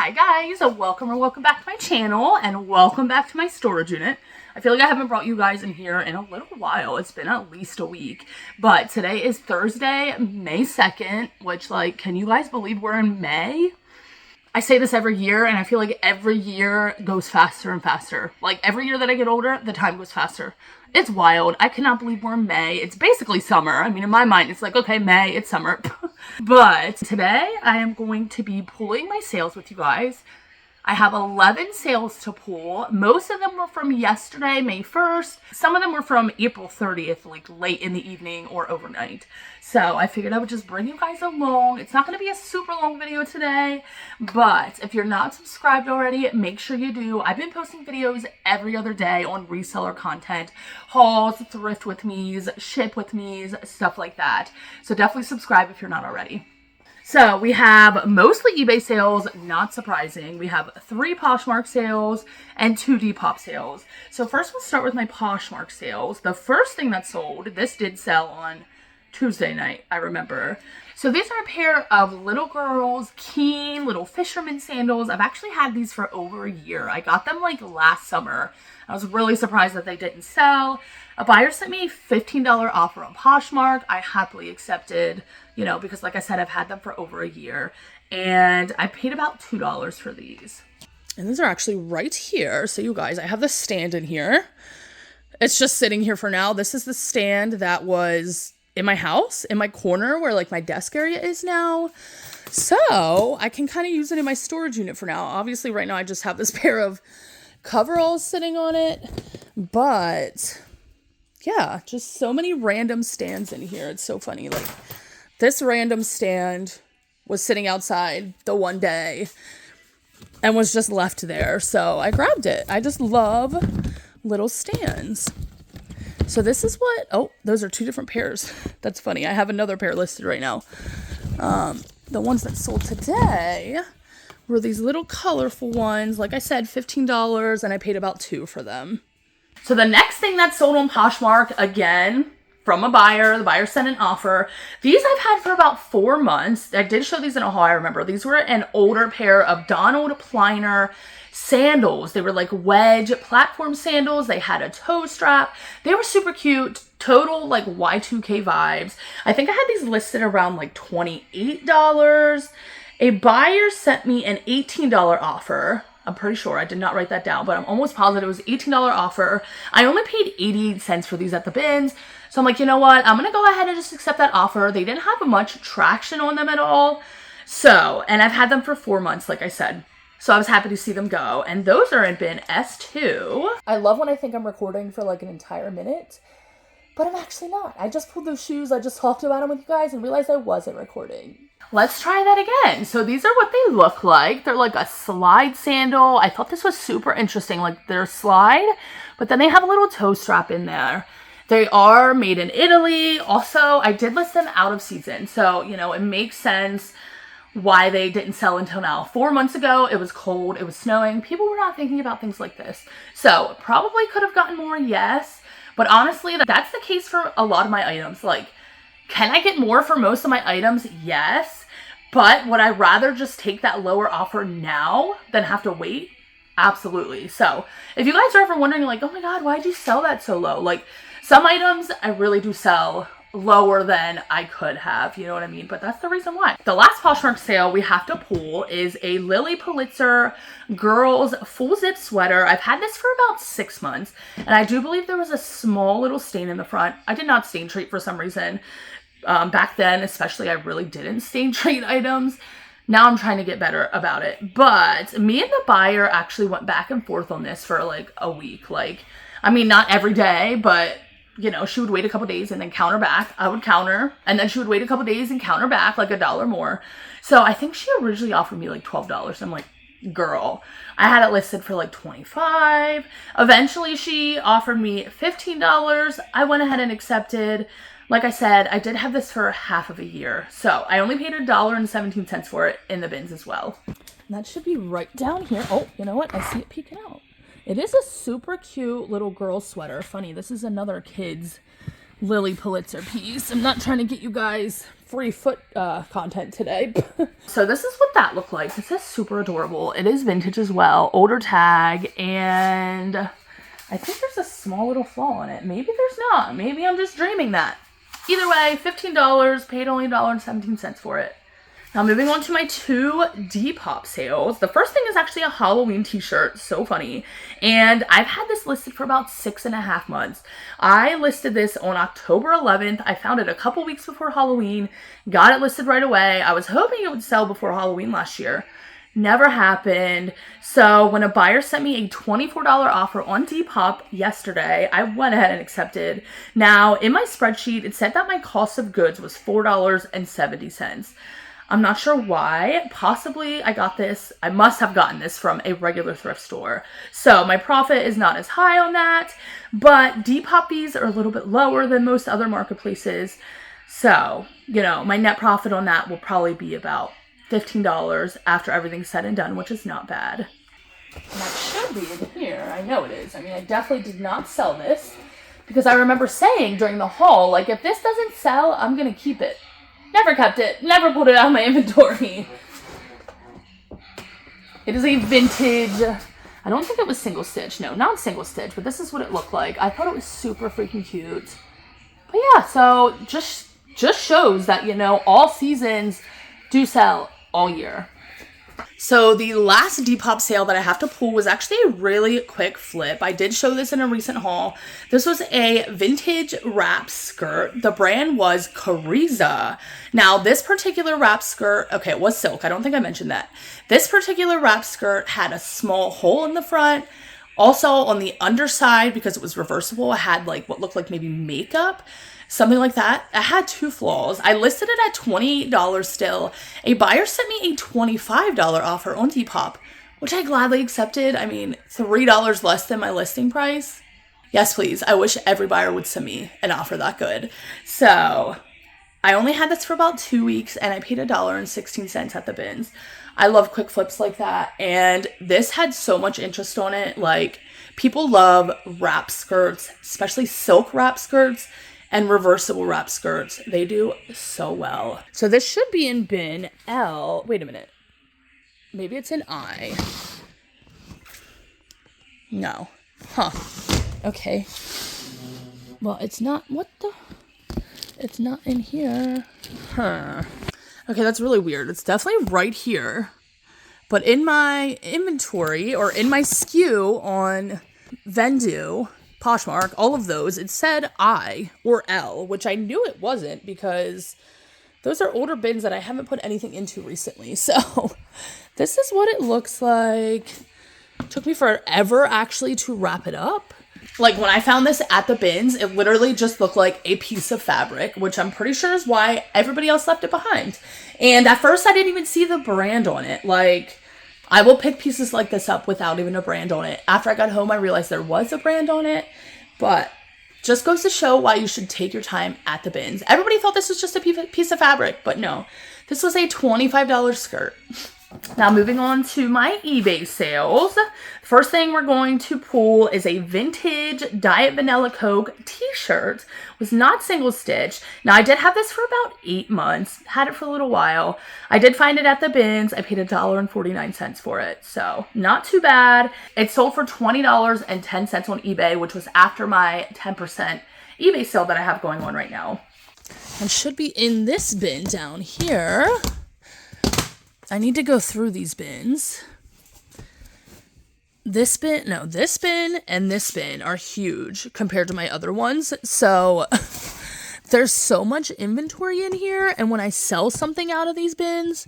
Hi guys, welcome back to my channel and welcome back to my storage unit. I feel like I haven't brought you guys in here in a little while. It's been at least a week, but today is Thursday, May 2nd, which can you guys believe we're in May? I say this every year and I feel like every year goes faster and faster. Like every year that I get older, the time goes faster. It's wild. I cannot believe we're in May. It's basically summer. I mean, in my mind, it's like, okay, May, it's summer. But today I am going to be pulling my sales with you guys. I have 11 sales to pull. Most of them were from yesterday, May 1st. Some of them were from April 30th, like late in the evening or overnight. So I figured I would just bring you guys along. It's not going to be a super long video today, but if you're not subscribed already, make sure you do. I've been posting videos every other day on reseller content, hauls, thrift with me's, ship with me's, stuff like that. So definitely subscribe if you're not already. So we have mostly eBay sales, not surprising. We have 3 Poshmark sales and 2 Depop sales. So first we'll start with my Poshmark sales. The first thing that sold, this did sell on Tuesday night, I remember. So these are a pair of little girls, Keen little fisherman sandals. I've actually had these for over a year. I got them last summer. I was really surprised that they didn't sell. A buyer sent me a $15 offer on Poshmark. I happily accepted, because like I said, I've had them for over a year. And I paid about $2 for these. And these are actually right here. So you guys, I have the stand in here. It's just sitting here for now. This is the stand that was in my house, in my corner where my desk area is now. So I can kind of use it in my storage unit for now. Obviously right now I just have this pair of coveralls sitting on it, but yeah, just so many random stands in here. It's so funny. This random stand was sitting outside the one day and was just left there. So I grabbed it. I just love little stands. So this is those are 2 different pairs. That's funny. I have another pair listed right now. The ones that sold today were these little colorful ones. Like I said, $15, and I paid about $2 for them. So the next thing that sold on Poshmark, again, from a buyer. The buyer sent an offer. These I've had for about 4 months. I did show these in a haul, I remember. These were an older pair of Donald Pliner sandals. They were wedge platform sandals. They had a toe strap. They were super cute. Total Y2K vibes. I think I had these listed around $28. A buyer sent me an $18 offer. I'm pretty sure. I did not write that down, but I'm almost positive it was an $18 offer. I only paid 88 cents for these at the bins. So I'm like, you know what? I'm going to go ahead and just accept that offer. They didn't have much traction on them at all. So, and I've had them for 4 months, like I said. So I was happy to see them go. And those are in bin S2. I love when I think I'm recording for an entire minute, but I'm actually not. I just pulled those shoes. I just talked about them with you guys and realized I wasn't recording. Let's try that again. So these are what they look like. They're a slide sandal. I thought this was super interesting. They're slide, but then they have a little toe strap in there. They are made in Italy. Also, I did list them out of season. So, it makes sense why they didn't sell until now. 4 months ago, it was cold, it was snowing. People were not thinking about things like this. So probably could have gotten more, yes. But honestly, that's the case for a lot of my items. Can I get more for most of my items? Yes. But would I rather just take that lower offer now than have to wait? Absolutely. So if you guys are ever wondering oh my God, why'd you sell that so low? Some items I really do sell lower than I could have, you know what I mean? But that's the reason why. The last Poshmark sale we have to pull is a Lilly Pulitzer girls full zip sweater. I've had this for about 6 months, and I do believe there was a small little stain in the front. I did not stain treat for some reason. Back then, especially, I really didn't stain treat items. Now I'm trying to get better about it. But me and the buyer actually went back and forth on this for a week. I mean, not every day, but she would wait a couple days and then counter back. I would counter, and then she would wait a couple days and counter back $1 more. So I think she originally offered me $12. I'm like, girl, I had it listed for $25. Eventually she offered me $15. I went ahead and accepted. Like I said, I did have this for half of a year. So I only paid $1.17 for it in the bins as well. And that should be right down here. Oh, you know what? I see it peeking out. It is a super cute little girl sweater. Funny, this is another kid's Lilly Pulitzer piece. I'm not trying to get you guys free foot content today. So this is what that looked like. This is super adorable. It is vintage as well. Older tag, and I think there's a small little flaw in it. Maybe there's not. Maybe I'm just dreaming that. Either way, $15, paid only $1.17 for it. Now moving on to my 2 Depop sales. The first thing is actually a Halloween t-shirt. So funny. And I've had this listed for about 6.5 months. I listed this on October 11th. I found it a couple weeks before Halloween. Got it listed right away. I was hoping it would sell before Halloween last year. Never happened. So when a buyer sent me a $24 offer on Depop yesterday, I went ahead and accepted. Now in my spreadsheet, it said that my cost of goods was $4.70. I'm not sure why. Possibly I must have gotten this from a regular thrift store. So my profit is not as high on that, but Depop fees are a little bit lower than most other marketplaces. So, you know, my net profit on that will probably be about $15 after everything's said and done, which is not bad. And that should be in here. I know it is. I mean, I definitely did not sell this because I remember saying during the haul, like, if this doesn't sell, I'm going to keep it. Never kept it. Never pulled it out of my inventory. It is a vintage. I don't think it was single stitch. No, not single stitch, but this is what it looked like. I thought it was super freaking cute. But yeah, so just shows that, you know, all seasons do sell all year. So the last Depop sale that I have to pull was actually a really quick flip. I did show this in a recent haul. This was a vintage wrap skirt. The brand was Cariza. Now this particular wrap skirt, okay, it was silk. I don't think I mentioned that. This particular wrap skirt had a small hole in the front. Also on the underside, because it was reversible, it had like what looked like maybe makeup. Something like that. It had 2 flaws. I listed it at $28 still. A buyer sent me a $25 offer on Depop, which I gladly accepted. I mean, $3 less than my listing price. Yes, please. I wish every buyer would send me an offer that good. So I only had this for about 2 weeks and I paid $1.16 at the bins. I love quick flips like that. And this had so much interest on it. Like, people love wrap skirts, especially silk wrap skirts. And reversible wrap skirts. They do so well. So this should be in bin L. Wait a minute. Maybe it's in I. No. Huh. Okay. Well, it's not. What the? It's not in here. Huh. Okay, that's really weird. It's definitely right here. But in my inventory or in my SKU on Vendu, Poshmark, all of those, it said I or L, which I knew it wasn't because those are older bins that I haven't put anything into recently. So this is what it looks like. It took me forever actually to wrap it up. Like when I found this at the bins, it literally just looked like a piece of fabric, which I'm pretty sure is why everybody else left it behind. And at first I didn't even see the brand on it. Like, I will pick pieces like this up without even a brand on it. After I got home, I realized there was a brand on it, but just goes to show why you should take your time at the bins. Everybody thought this was just a piece of fabric, but no, this was a $25 skirt. Now moving on to my eBay sales. First thing we're going to pull is a vintage Diet Vanilla Coke t-shirt. It was not single stitch. Now I did have this for about 8 months. Had it for a little while. I did find it at the bins. I paid $1.49 for it. So not too bad. It sold for $20.10 on eBay, which was after my 10% eBay sale that I have going on right now. And should be in this bin down here. I need to go through these bins. This bin and this bin are huge compared to my other ones. So there's so much inventory in here. And when I sell something out of these bins,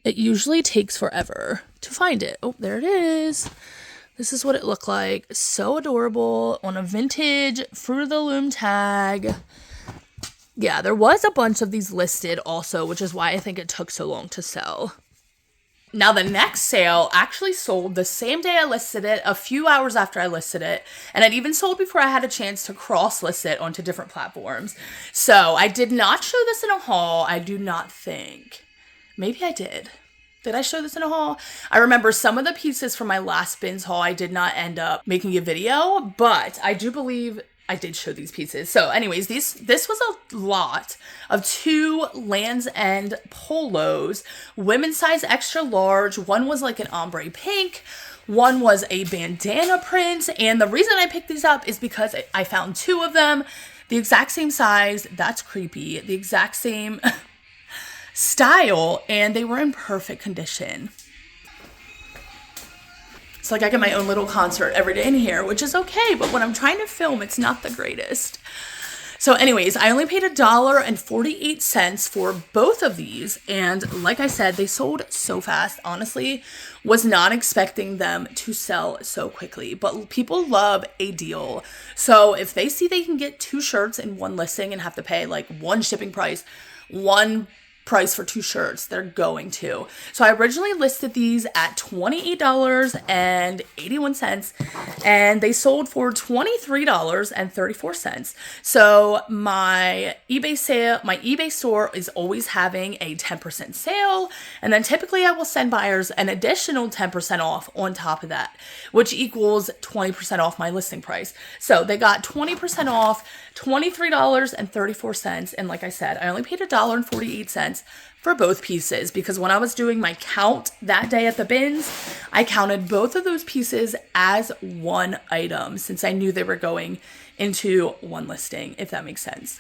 it usually takes forever to find it. Oh, there it is. This is what it looked like. So adorable on a vintage Fruit of the Loom tag. Yeah, there was a bunch of these listed also, which is why I think it took so long to sell. Now, the next sale actually sold the same day I listed it, a few hours after I listed it, and it even sold before I had a chance to cross-list it onto different platforms. So, I did not show this in a haul, I do not think. Maybe I did. Did I show this in a haul? I remember some of the pieces from my last bins haul I did not end up making a video, but I do believe I did show these pieces. So anyways, this was a lot of 2 Land's End polos, women's size extra large. One was like an ombre pink. One was a bandana print. And the reason I picked these up is because I found 2 of them, the exact same size. That's creepy. The exact same style, and they were in perfect condition. It's like I get my own little concert every day in here, which is okay, but when I'm trying to film, it's not the greatest. So anyways, I only paid $1.48 for both of these, and like I said, they sold so fast. Honestly, was not expecting them to sell so quickly, but people love a deal. So if they see they can get 2 shirts in one listing and have to pay like one shipping price, one price for 2 shirts, they're going to. So I originally listed these at $28.81, and they sold for $23.34. So my eBay store is always having a 10% sale, and then typically I will send buyers an additional 10% off on top of that, which equals 20% off my listing price. So they got 20% off, $23.34, and like I said, I only paid $1.48 for both pieces, because when I was doing my count that day at the bins, I counted both of those pieces as one item, since I knew they were going into one listing, if that makes sense.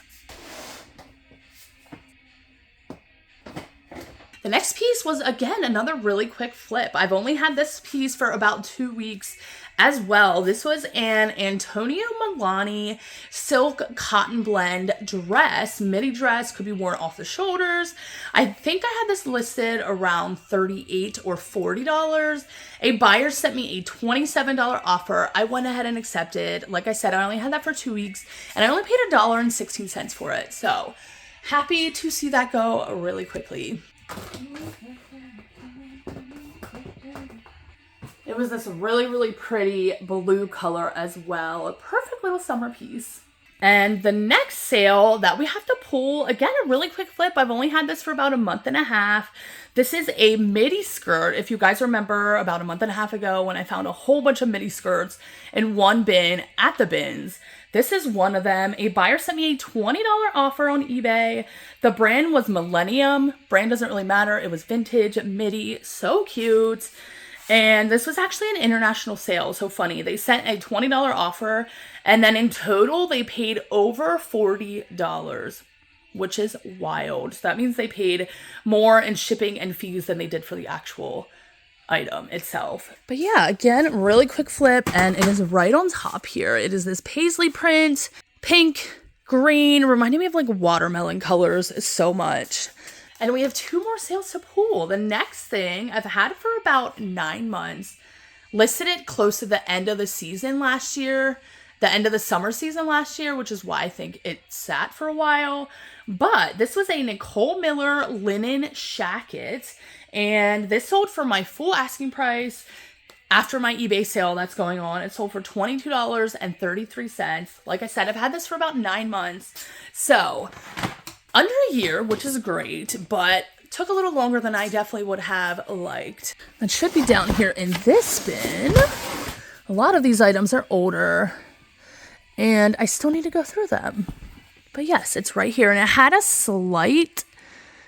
The next piece was, again, another really quick flip. I've only had this piece for about 2 weeks as well. This was an Antonio Milani silk cotton blend dress, midi dress, could be worn off the shoulders. I think I had this listed around $38 or $40. A buyer sent me a $27 offer. I went ahead and accepted. Like I said, I only had that for 2 weeks, and I only paid $1.16 for it. So happy to see that go really quickly. It was this really, really pretty blue color as well. A perfect little summer piece. And the next sale that we have to pull, again, a really quick flip. I've only had this for about a month and a half. This is a midi skirt. If you guys remember about a month and a half ago when I found a whole bunch of midi skirts in one bin at the bins, this is one of them. A buyer sent me a $20 offer on eBay. The brand was Millennium. Brand doesn't really matter. It was vintage midi. So cute. And this was actually an international sale. So funny. They sent a $20 offer, and then in total they paid over $40, which is wild. So that means they paid more in shipping and fees than they did for the actual item itself. But yeah, again, really quick flip, and it is right on top here. It is this paisley print, pink, green, reminding me of like watermelon colors so much. And we have 2 more sales to pull. The next thing, I've had it for about 9 months. Listed it close to the end of the season last year. The end of the summer season last year, which is why I think it sat for a while. But this was a Nicole Miller linen shacket. And this sold for my full asking price. After my eBay sale that's going on, it sold for $22.33. Like I said, I've had this for about 9 months. So under a year, which is great, but took a little longer than I definitely would have liked. It should be down here in this bin. A lot of these items are older, and I still need to go through them. But yes, it's right here, and it had a slight,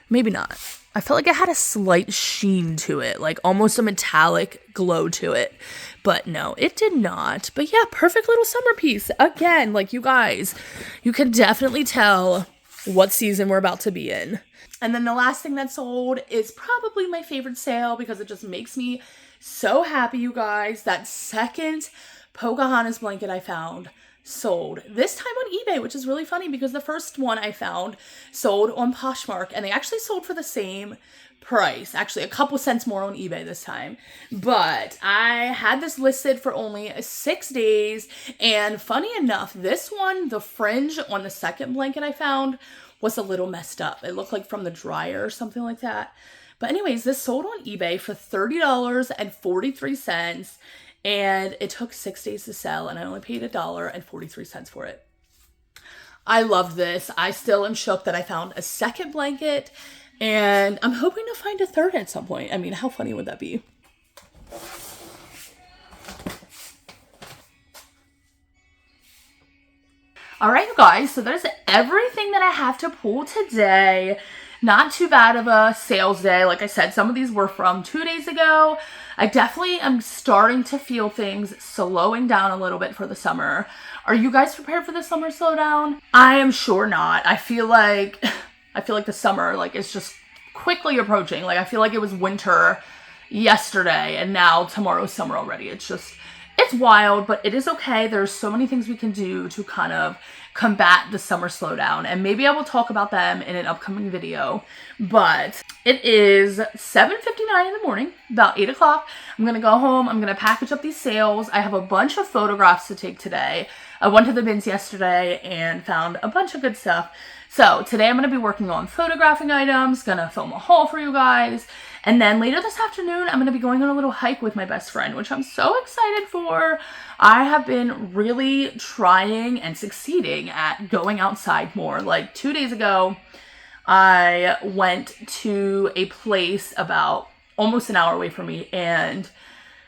maybe not. I felt like it had a slight sheen to it, like almost a metallic glow to it. But no, it did not. But yeah, perfect little summer piece. Again, like you guys, you can definitely tell what season we're about to be in. And then the last thing that sold is probably my favorite sale, because it just makes me so happy, you guys. That second Pocahontas blanket I found sold, this time on eBay, which is really funny because the first one I found sold on Poshmark, and they actually sold for the same price, actually a couple cents more on eBay this time. But I had this listed for only 6 days, and funny enough, this one, the fringe on the second blanket I found was a little messed up. It looked like from the dryer or something like that. But anyways, this sold on eBay for $30.43, and it took 6 days to sell, and I only paid $1.43 for it. I love this. I still am shook that I found a second blanket, and I'm hoping to find a third at some point. I mean, how funny would that be? All right, you guys, so there's everything that I have to pull today. Not too bad of a sales day. Like I said, some of these were from 2 days ago. I definitely am starting to feel things slowing down a little bit for the summer. Are you guys prepared for the summer slowdown? I am sure not. I feel like the summer is just quickly approaching. Like I feel like it was winter yesterday and now tomorrow's summer already. It's wild, but it is okay. There's so many things we can do to kind of combat the summer slowdown, and maybe I will talk about them in an upcoming video. But it is 7:59 in the morning, about 8 o'clock. I'm going to go home. I'm going to package up these sales. I have a bunch of photographs to take today. I went to the bins yesterday and found a bunch of good stuff. So today I'm going to be working on photographing items, going to film a haul for you guys. And then later this afternoon, I'm going to be going on a little hike with my best friend, which I'm so excited for. I have been really trying and succeeding at going outside more. Like 2 days ago, I went to a place about almost an hour away from me and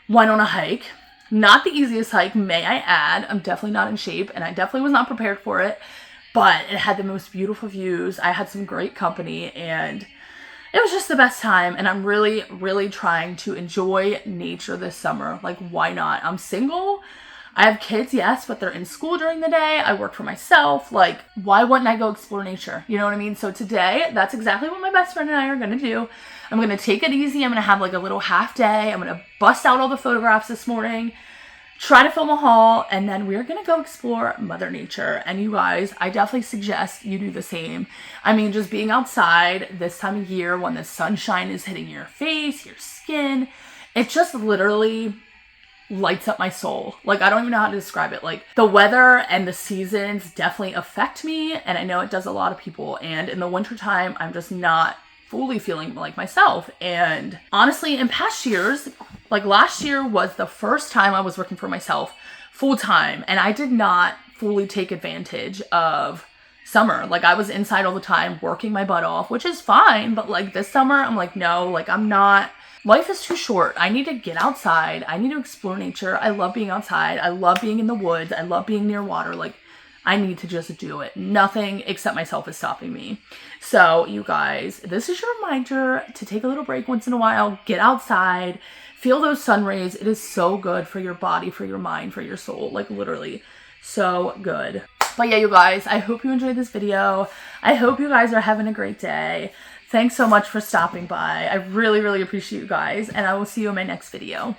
went on a hike. Not the easiest hike, may I add. I'm definitely not in shape and I definitely was not prepared for it. But it had the most beautiful views. I had some great company and it was just the best time. And I'm really, really trying to enjoy nature this summer. Like, why not? I'm single. I have kids, yes, but they're in school during the day. I work for myself. Like, why wouldn't I go explore nature? You know what I mean? So today, that's exactly what my best friend and I are going to do. I'm going to take it easy. I'm going to have like a little half day. I'm going to bust out all the photographs this morning, try to film a haul, and then we're gonna go explore Mother Nature. And you guys, I definitely suggest you do the same. I mean, just being outside this time of year when the sunshine is hitting your face, your skin, it just literally lights up my soul. Like, I don't even know how to describe it. Like, the weather and the seasons definitely affect me, and I know it does a lot of people. And in the wintertime, I'm just not fully feeling like myself. And honestly, in past years, like last year was the first time I was working for myself full time, and I did not fully take advantage of summer. Like, I was inside all the time working my butt off, which is fine, but like this summer, I'm like, no, like I'm not. Life is too short. I need to get outside. I need to explore nature. I love being outside. I love being in the woods. I love being near water. Like, I need to just do it. Nothing except myself is stopping me. So you guys, this is your reminder to take a little break once in a while, get outside, feel those sun rays. It is so good for your body, for your mind, for your soul, like literally so good. But yeah, you guys, I hope you enjoyed this video. I hope you guys are having a great day. Thanks so much for stopping by. I really, really appreciate you guys, and I will see you in my next video.